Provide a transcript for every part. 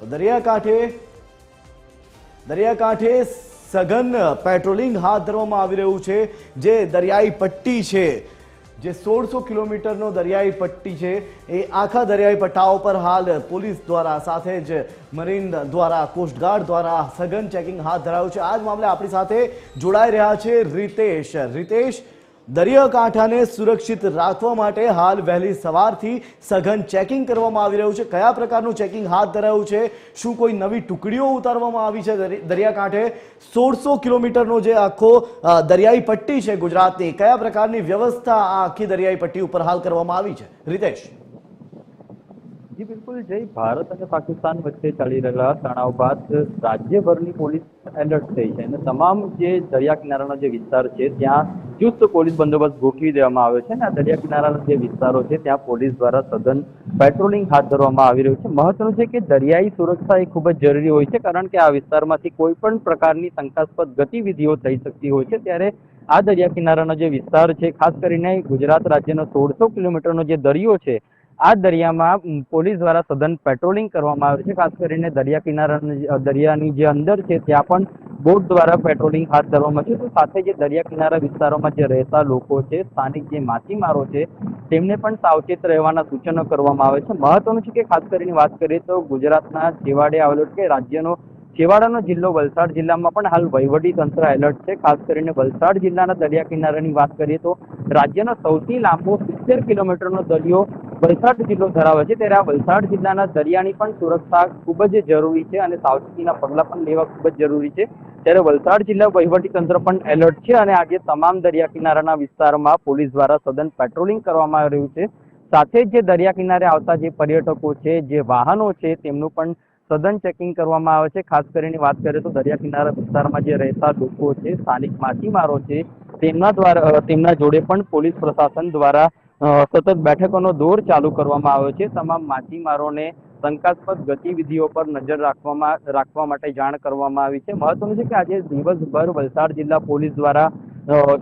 દરિયાકાંઠે સઘન પેટ્રોલિંગ હાથ ધરવામાં આવી રહ્યું છે। જે દરિયાઈ પટ્ટી છે, જે 1600 કિલોમીટરનો દરિયાઈ પટ્ટી છે, એ આખા દરિયાઈ પટ્ટાઓ પર હાલ પોલીસ દ્વારા સાથે જ મરીન દ્વારા, કોસ્ટગાર્ડ દ્વારા સઘન ચેકિંગ હાથ ધરાયું છે। આ જ મામલે આપણી સાથે જોડાઈ રહ્યા છે રીતેશ। દરિયાકાંઠાને સુરક્ષિત રાખવા માટે હાલ વહેલી સવારથી સઘન ચેકિંગ કરવામાં આવી રહ્યું છે। કયા પ્રકારનું ચેકિંગ હાથ ધરાયું છે? શું કોઈ નવી ટુકડીઓ ઉતારવામાં આવી છે દરિયાકાંઠે? 1600 કિલોમીટરનો જે આખો દરિયાઈ પટ્ટી છે ગુજરાતની, કયા પ્રકારની વ્યવસ્થા આ આખી દરિયાઈ પટ્ટી ઉપર હાલ કરવામાં આવી છે? રીતેશ। જી બિલકુલ જય, ભારત અને પાકિસ્તાન વચ્ચે ચાલી રહેલા તણાવ બાદ રાજ્યભરની પોલીસ એલર્ટ થઈ છે અને તમામ જે દરિયા કિનારાનો જે વિસ્તાર છે ત્યાં ચુસ્ત પોલીસ બંદોબસ્ત ગોઠવી દેવામાં આવ્યો છે અને આ દરિયા કિનારાના જે વિસ્તારો છે ત્યાં પોલીસ દ્વારા સઘન પેટ્રોલિંગ હાથ ધરવામાં આવી રહ્યું છે। મહત્વનું છે કે દરિયાઈ સુરક્ષા એ ખૂબ જ જરૂરી હોય છે, કારણ કે આ વિસ્તારમાંથી કોઈ પણ પ્રકારની શંકાસ્પદ ગતિવિધિઓ થઈ શકતી હોય છે। ત્યારે આ દરિયા કિનારાનો જે વિસ્તાર છે, ખાસ કરીને ગુજરાત રાજ્યનો 1600 કિલોમીટરનો જે દરિયો છે, આ દરિયામાં પોલીસ દ્વારા સઘન પેટ્રોલિંગ કરવામાં આવે છે। ખાસ કરીને દરિયા કિનારા, દરિયાની જે અંદર છે ત્યાં પણ બોટ દ્વારા પેટ્રોલિંગ હાથ ધરવામાં છે। તો સાથે જે દરિયા કિનારા વિસ્તારોમાં જે રહેતા લોકો છે, સ્થાનિક જે માછીમારો છે, તેમને પણ સાવચેત રહેવાના સૂચનો કરવામાં આવે છે। મહત્વનું છે કે ખાસ કરીને વાત કરીએ તો ગુજરાતના છેવાડે આવેલો કે રાજ્યનો છેવાડાનો જિલ્લો વલસાડ જિલ્લામાં પણ હાલ વહીવટી તંત્ર એલર્ટ છે। ખાસ કરીને વલસાડ જિલ્લાના દરિયા કિનારાની વાત કરીએ તો રાજ્યનો સૌથી લાંબો 70 કિલોમીટરનો દરિયો વલસાડ જિલ્લો ધરાવે છે। ત્યારે આ વલસાડ જિલ્લાના દરિયાની પણ સુરક્ષા ખૂબ જ જરૂરી છે અને સાવચેતીના પગલાં પણ લેવા ખૂબ જ જરૂરી છે। ત્યારે વલસાડ જિલ્લા વહીવટી તંત્ર પણ એલર્ટ છે અને આજે તમામ દરિયા કિનારાના વિસ્તારમાં પોલીસ દ્વારા સઘન પેટ્રોલિંગ કરવામાં આવી રહ્યું છે। સાથે જ જે દરિયા કિનારે આવતા જે પર્યટકો છે, જે વાહનો છે, તેમનું પણ સઘન ચેકિંગ કરવામાં આવે છે। ખાસ કરીને વાત કરીએ તો દરિયા કિનારા વિસ્તારમાં જે રહેતા લોકો છે, સ્થાનિક માછીમારો છે, તેમના જોડે પણ પોલીસ પ્રશાસન દ્વારા સતત બેઠકોનો દોર ચાલુ કરવામાં આવ્યો છે। તમામ માછીમારોને શંકાસ્પદ ગતિવિધિઓ પર નજર રાખવા માટે જાણ કરવામાં આવી છે। મહત્વનું છે કે આજે દિવસભર વલસાડ જિલ્લા પોલીસ દ્વારા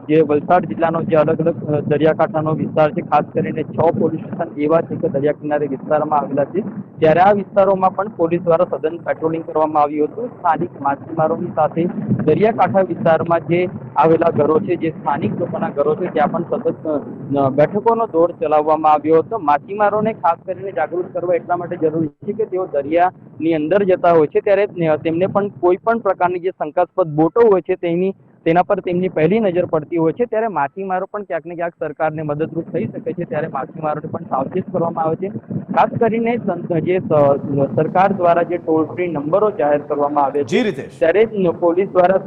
જે વલસાડ જિલ્લાનો જે અલગ અલગ દરિયાકાંઠાનો વિસ્તાર છે, ખાસ કરીને 6 પોલીસ સ્ટેશન એવા છે કે દરિયા કિનારે વિસ્તારમાં આવેલા છે, ત્યારે આ વિસ્તારોમાં પણ પોલીસ દ્વારા સઘન પેટ્રોલિંગ કરવામાં આવ્યું હતું। સ્થાનિક માછીમારોની સાથે દરિયાકાંઠા વિસ્તારમાં જે આવેલા ઘરો છે, જે સ્થાનિક લોકોના ઘરો છે, ત્યાં પણ સતત બેઠકોનો દોર ચલાવવામાં આવ્યો હતો। માછીમારોને ખાસ કરીને જાગૃત કરવા એટલા માટે જરૂરી છે કે તેઓ દરિયાની અંદર જતા હોય છે ત્યારે તેમને પણ કોઈ પણ પ્રકારની જે શંકાસ્પદ બોટો હોય છે તેના પર તેમની પહેલી નજર પડતી હોય છે। ત્યારે માછીમારો પણ ક્યાંક ને ક્યાંક સરકારને મદદરૂપ થઈ શકે છે, ત્યારે માછીમારોને પણ સાવચેત કરવામાં આવે છે। ખાસ કરીને જે સરકાર દ્વારા જે ટોલ ફ્રી નંબરો જાહેર કરવામાં આવે છે, ત્યારે પોલીસ દ્વારા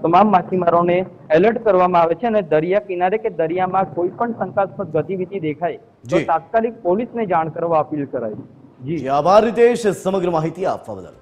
તમામ માછીમારોને એલર્ટ કરવામાં આવે છે અને દરિયા કિનારે કે દરિયામાં કોઈ પણ શંકાસ્પદ ગતિવિધિ દેખાય તો તાત્કાલિક પોલીસને જાણ કરવા અપીલ કરાય। જી આભાર રીતેશ સમગ્ર માહિતી આપવા બદલ।